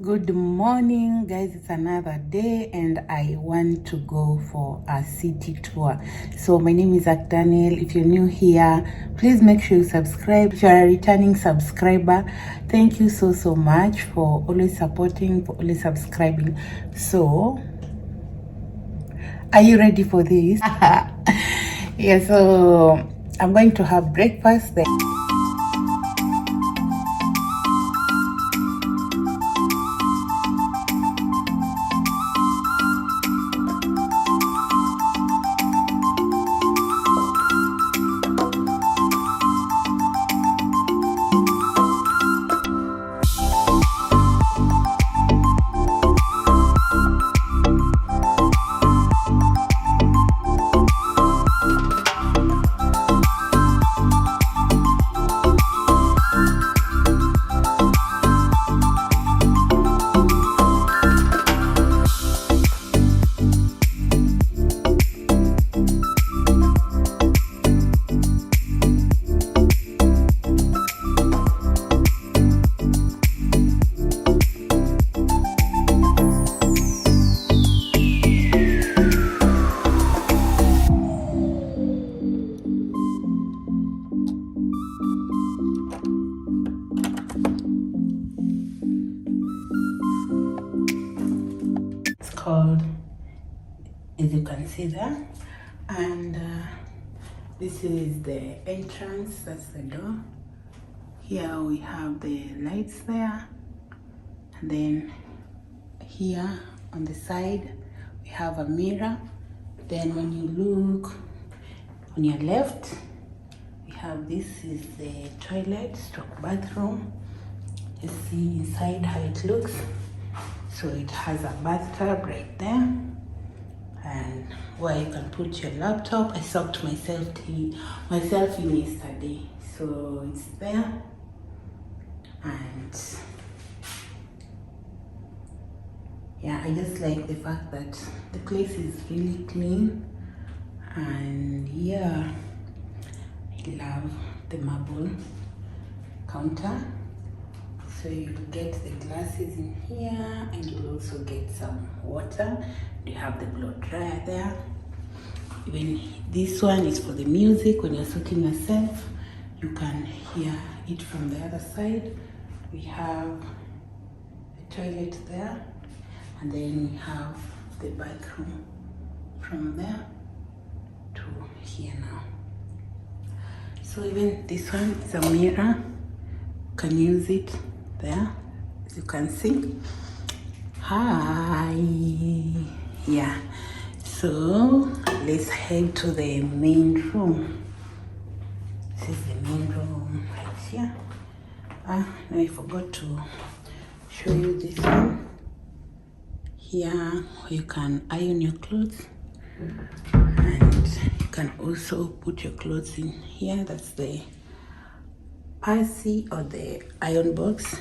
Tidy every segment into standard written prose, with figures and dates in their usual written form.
Good morning, guys. It's another day and I want to go for a city tour. So my name is Daniel. If you're new here, please make sure you subscribe. If you're a returning subscriber, thank you so much for always supporting, for always subscribing. So are you ready for this? Yeah, so I'm going to have breakfast there. Called, as you can see there, and this is the entrance. That's the door. Here we have the lights there, and then here on the side we have a mirror. Then when you look on your left, we have, this is the toilet stroke bathroom. You see inside how it looks. So it has a bathtub right there, and where you can put your laptop. I soaked myself in yesterday, so it's there. And yeah, I just like the fact that the place is really clean, and yeah, I love the marble counter. So you get the glasses in here, and you'll also get some water. You have the blow dryer there. Even this one is for the music. When you're soaking yourself, you can hear it from the other side. We have the toilet there, and then we have the bathroom from there to here now. So even this one is a mirror. You can use it there, as you can see. Hi. Yeah, so let's head to the main room. This is the main room right here. No, I forgot to show you this one. Here you can iron your clothes, and you can also put your clothes in here. That's the Passy or the iron box.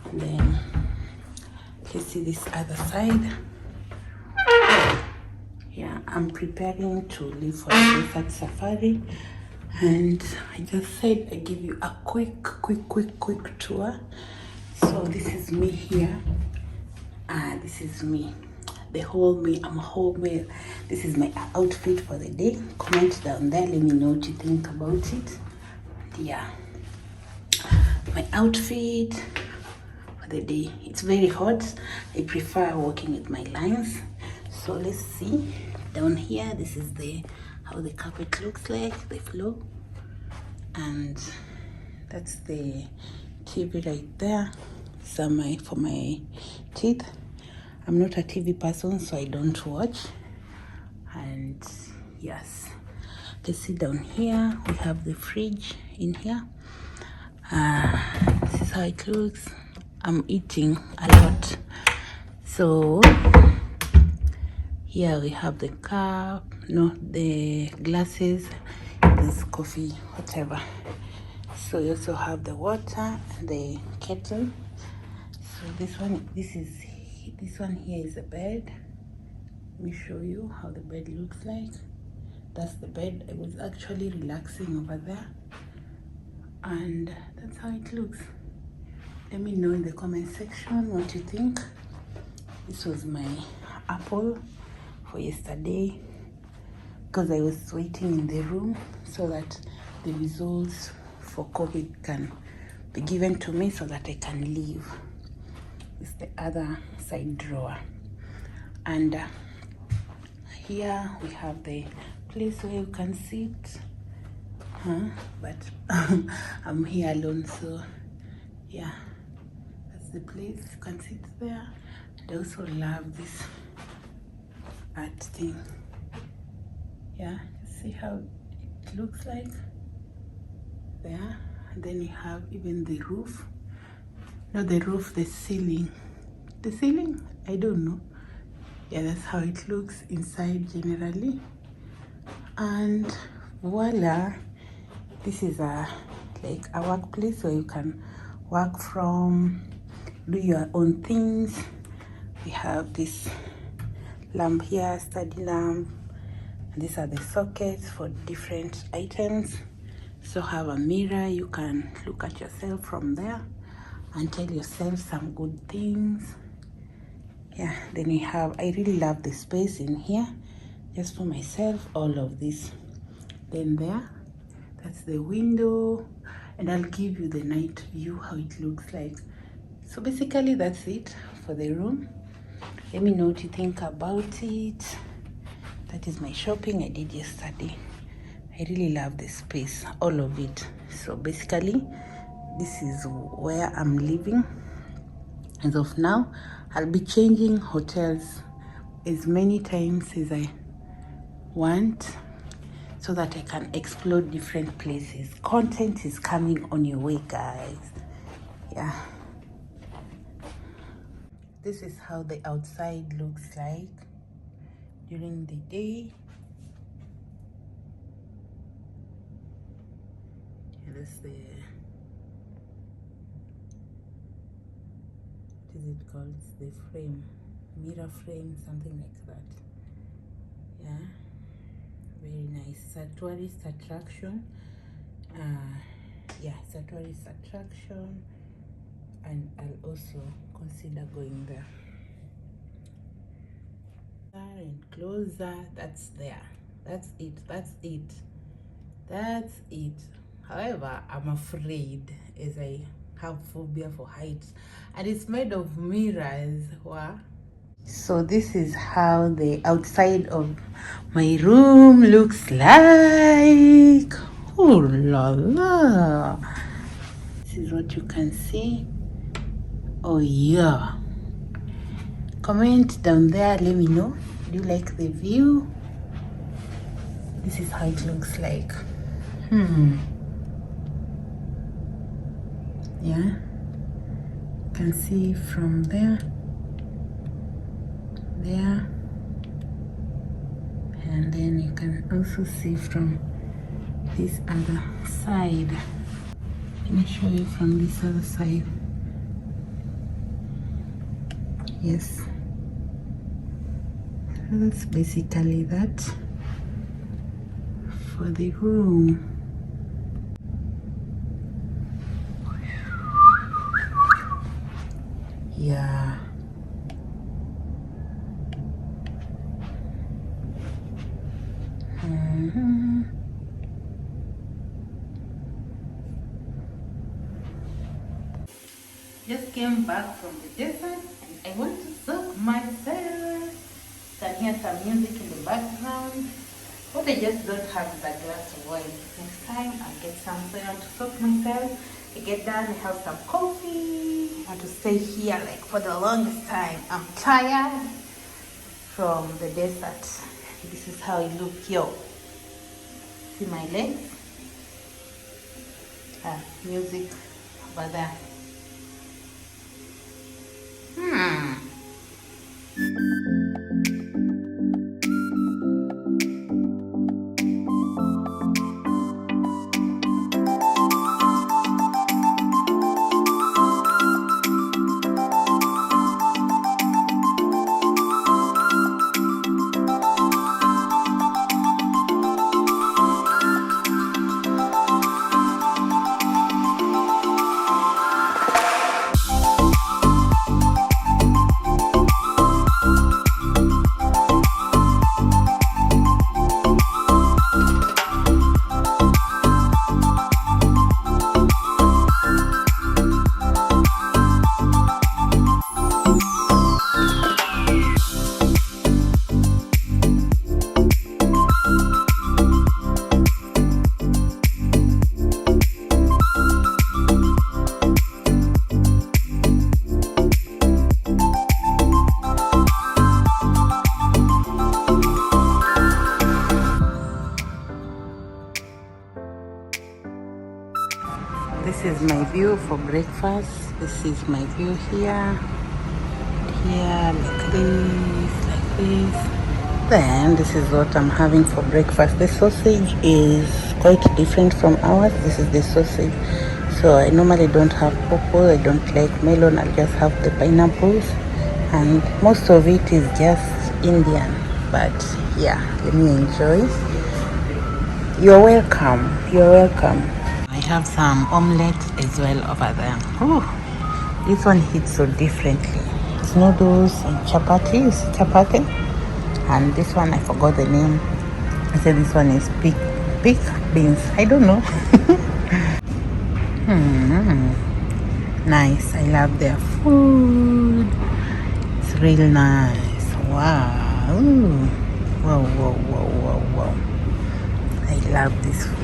And then let's see this other side. Yeah, I'm preparing to leave for the desert safari, and I just said I give you a quick tour. So this is me here. This is me, the whole me. I'm a whole me. This is my outfit for the day. Comment down there, let me know what you think about it. Yeah, my outfit for the day. It's very hot. I prefer walking with my lines. So let's see down here. This is how the carpet looks like, the floor, and that's the TV right there. Some for my teeth. I'm not a TV person, so I don't watch. And yes, let's see down here. We have the fridge in here. This is how it looks. I'm eating a lot, so here we have the cup, the glasses, this coffee, whatever. So you also have the water and the kettle. So this one here is a bed. Let me show you how the bed looks like. That's the bed. I was actually relaxing over there, and that's how it looks. Let me know in the comment section what you think. This was my apple for yesterday because I was waiting in the room so that the results for COVID can be given to me so that I can leave. It's the other side drawer. And here we have the place where you can sit. But I'm here alone, so yeah, that's the place. You can sit there. And I also love this art thing. Yeah, see how it looks like there. And then you have even the roof. Not the roof, the ceiling. The ceiling? I don't know. Yeah, that's how it looks inside generally. And voila, this is like a workplace where you can work from, do your own things. We have this lamp here, study lamp. And these are the sockets for different items. So have a mirror, you can look at yourself from there and tell yourself some good things. Yeah, then we have, I really love the space in here, just for myself, all of this. Then there, that's the window, and I'll give you the night view, how it looks like. So basically that's it for the room. Let me know what you think about it. That is my shopping I did yesterday. I really love the space, all of it. So basically, this is where I'm living. As of now, I'll be changing hotels as many times as I want so that I can explore different places. Content is coming on your way, guys. Yeah. This is how the outside looks like during the day. That's the, what is it called? It's the frame, mirror frame, something like that. Yeah, very nice. It's a tourist attraction. Yeah, it's a tourist attraction, and I'll also consider going there. And closer, that's there. That's it. That's it. That's it. However, I'm afraid, as I have phobia for heights, and it's made of mirrors. Wow. So this is how the outside of my room looks like. Oh la la. This is what you can see. Oh yeah. Comment down there, let me know. Do you like the view? This is how it looks like. Yeah. You can see from there. There. And then you can also see from this other side. Let me show you from this other side. Yes, so that's basically that for the room. Yeah. Just came back from the desert and I want to soak myself. Can hear some music in the background. What I just don't have is a glass of wine. Next time I'll get some so I want to soak myself. I get done, I have some coffee. I want to stay here like for the longest time. I'm tired from the desert. This is how it looks, yo. See my legs? Music over there. view for breakfast. This is my view here. Here, like this. Then this is what I'm having for breakfast. The sausage is quite different from ours. This is the sausage. So I normally don't have purple. I don't like melon. I'll just have the pineapples. And most of it is just Indian. But yeah, let me enjoy. You're welcome. You're welcome. I have some omelette as well over there. Oh, this one hits so differently. It's noodles and chapati. And this one, I forgot the name. I said this one is pig beans. I don't know. Nice. I love their food. It's real nice. Wow. Ooh. Whoa. I love this food.